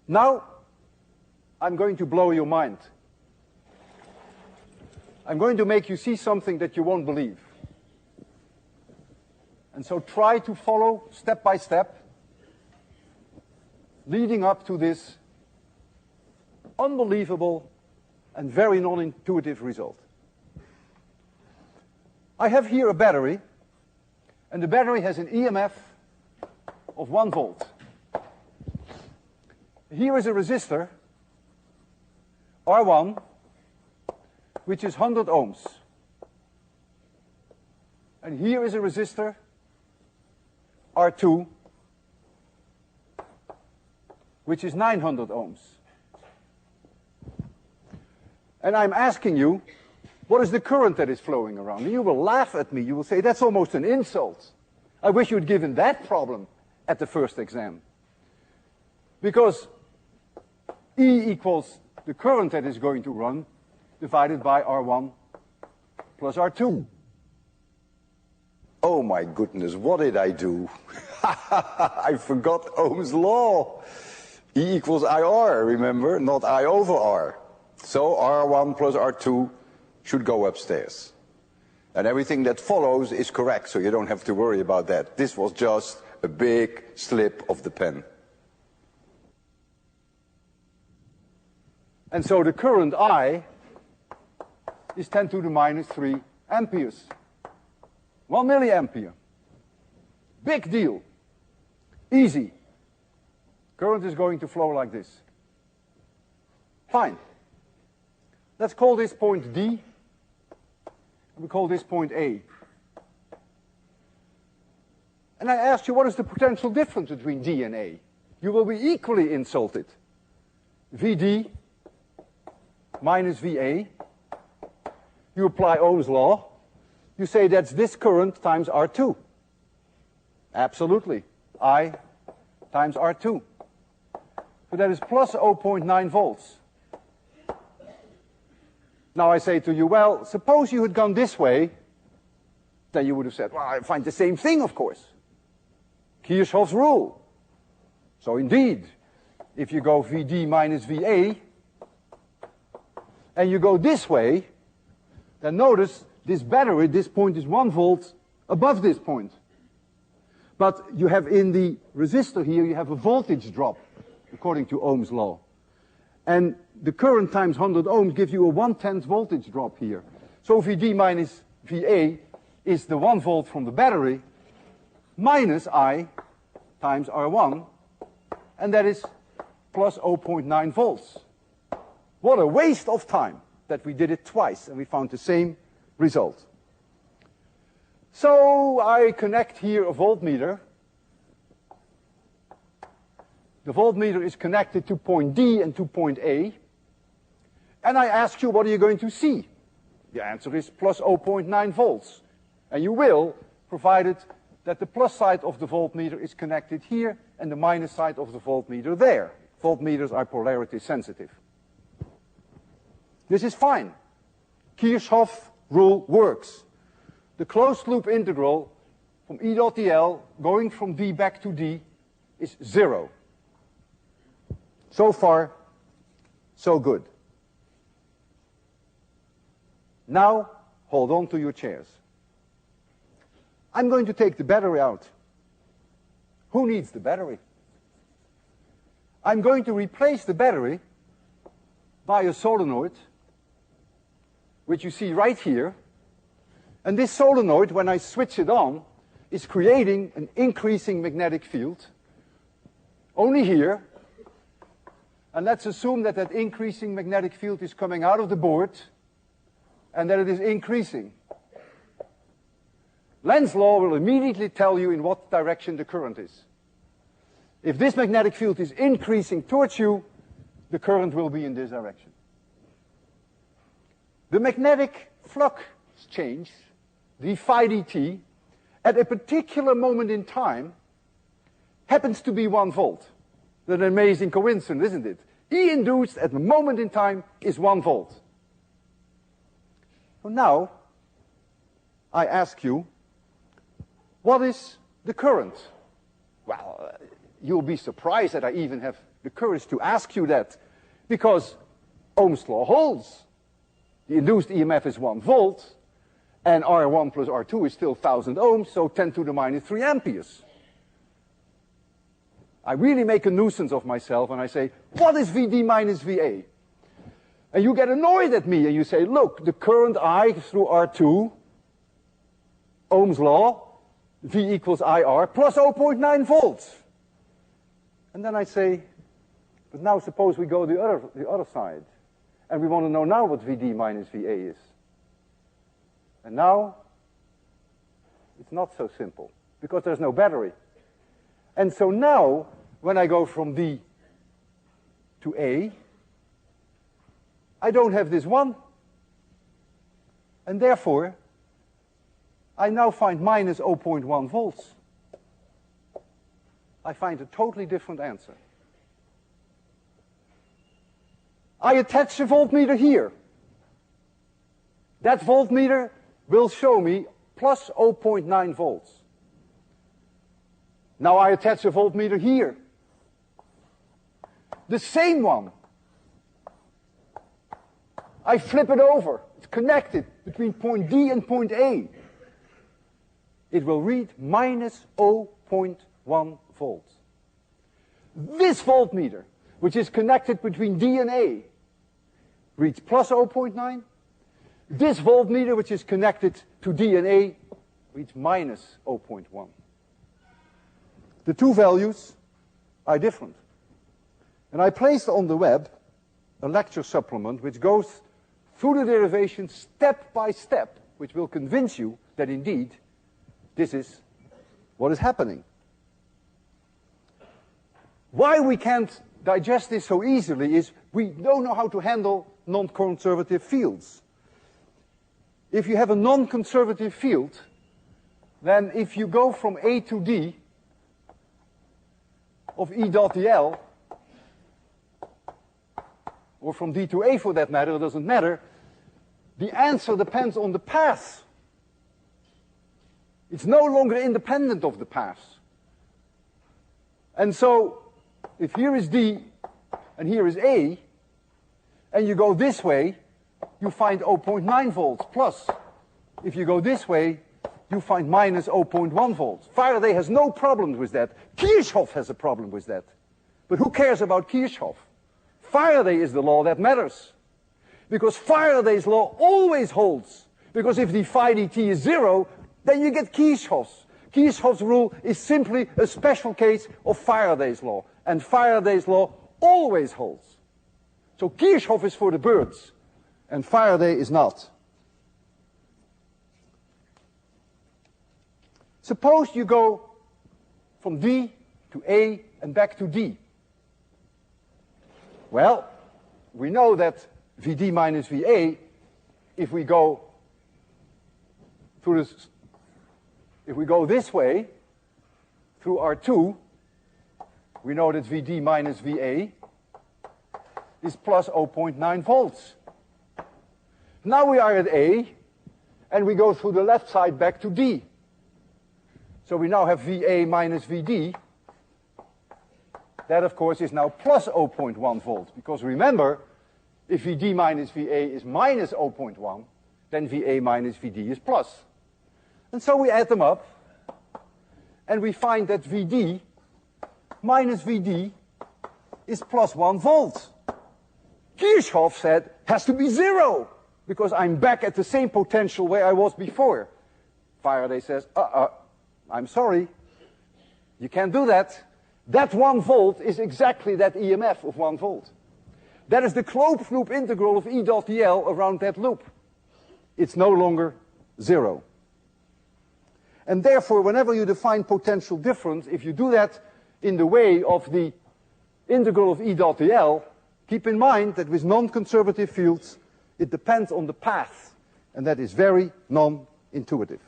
Now, I'm going to blow your mind. I'm going to make you see something that you won't believe. And so try to follow step by step, leading up to this unbelievable and very non-intuitive result. I have here a battery, and the battery has an EMF of 1 volt. Here is a resistor, R1, which is 100 ohms. And here is a resistor, R2, which is 900 ohms. And I'm asking you, what is the current that is flowing around? And you will laugh at me. You will say, that's almost an insult. I wish you had given that problem at the first exam. Because E equals the current that is going to run divided by R1 plus R2. Oh my goodness, what did I do? I forgot Ohm's law. E equals IR, remember? Not I over R. So R1 plus R2 should go upstairs. And everything that follows is correct, so you don't have to worry about that. This was just a big slip of the pen. And so the current I is 10 to the minus 3 amperes. 1 milliampere. Big deal. Easy. Current is going to flow like this. Fine. Let's call this point D, and we call this point A. And I asked you, what is the potential difference between D and A? You will be equally insulted. VD minus VA. You apply Ohm's law. You say that's this current times R2. Absolutely. I times R2. So that is plus 0.9 volts. Now I say to you, well, suppose you had gone this way, then you would have said, well, I find the same thing, of course. Kirchhoff's rule. So indeed, if you go VD minus VA, and you go this way, then notice this battery, this point is 1 volt above this point. But you have in the resistor here, you have a voltage drop, according to Ohm's law. And the current times 100 ohms gives you a 1/10 voltage drop here. So VD minus VA is the 1 volt from the battery minus I times R1, and that is plus 0.9 volts. What a waste of time that we did it twice and we found the same result. So I connect here a voltmeter. The voltmeter is connected to point D and to point A. And I ask you, what are you going to see? The answer is plus 0.9 volts. And you will, provided that the plus side of the voltmeter is connected here and the minus side of the voltmeter there. Voltmeters are polarity sensitive. This is fine. Kirchhoff rule works. The closed loop integral from E dot dl going from D back to D is 0. So far, so good. Now, hold on to your chairs. I'm going to take the battery out. Who needs the battery? I'm going to replace the battery by a solenoid, which you see right here. And this solenoid, when I switch it on, is creating an increasing magnetic field. Only here. And let's assume that that increasing magnetic field is coming out of the board and that it is increasing. Lenz's law will immediately tell you in what direction the current is. If this magnetic field is increasing towards you, the current will be in this direction. The magnetic flux change, d phi dt, at a particular moment in time happens to be 1 volt. An amazing coincidence, isn't it? E induced at the moment in time is 1 volt. So now, I ask you, what is the current? Well, you'll be surprised that I even have the courage to ask you that, because Ohm's law holds. The induced EMF is 1 volt, and R1 plus R2 is still 1000 ohms, so 10 to the minus 3 amperes. I really make a nuisance of myself and I say, what is VD minus VA? And you get annoyed at me and you say, look, the current I through R2, Ohm's law, V equals IR plus 0.9 volts. And then I say, but now suppose we go the other side. And we want to know now what VD minus VA is. And now, it's not so simple, because there's no battery. And so now, when I go from D to A, I don't have this 1. And therefore, I now find minus 0.1 volts. I find a totally different answer. I attach a voltmeter here. That voltmeter will show me plus 0.9 volts. Now I attach a voltmeter here. The same one. I flip it over. It's connected between point D and point A. It will read minus 0.1 volts. This voltmeter, which is connected between D and A, reads plus 0.9. This voltmeter, which is connected to D and A, reads minus 0.1. The two values are different. And I placed on the web a lecture supplement which goes through the derivation step by step, which will convince you that indeed this is what is happening. Why we can't digest this so easily is we don't know how to handle non-conservative fields. If you have a non-conservative field, then if you go from A to D of E dot dl, or from D to A for that matter, it doesn't matter, the answer depends on the path. It's no longer independent of the path. And so, if here is D and here is A, and you go this way, you find 0.9 volts plus. If you go this way, you find minus 0.1 volts. Faraday has no problem with that. Kirchhoff has a problem with that. But who cares about Kirchhoff? Faraday is the law that matters. Because Faraday's law always holds. Because if the phi dt is 0, then you get Kirchhoff's. Kirchhoff's rule is simply a special case of Faraday's law. And Faraday's law always holds. So Kirchhoff is for the birds. And Faraday is not. Suppose you go from D to A and back to D. Well, we know that Vd minus Va, if we go through this, if we go this way through R2, we know that Vd minus Va is plus 0.9 volts. Now we are at A, and we go through the left side back to D. So we now have Va minus Vd. That, of course, is now plus 0.1 volts. Because remember, if Vd minus Va is minus 0.1, then Va minus Vd is plus. And so we add them up, and we find that Vd minus Vd is plus 1 volt. Kirchhoff said, has to be 0, because I'm back at the same potential where I was before. Faraday says, I'm sorry, you can't do that. That 1 volt is exactly that EMF of 1 volt. That is the closed loop integral of E dot dl around that loop. It's no longer 0. And therefore, whenever you define potential difference, if you do that in the way of the integral of E dot dl, keep in mind that with non-conservative fields, it depends on the path, and that is very non-intuitive.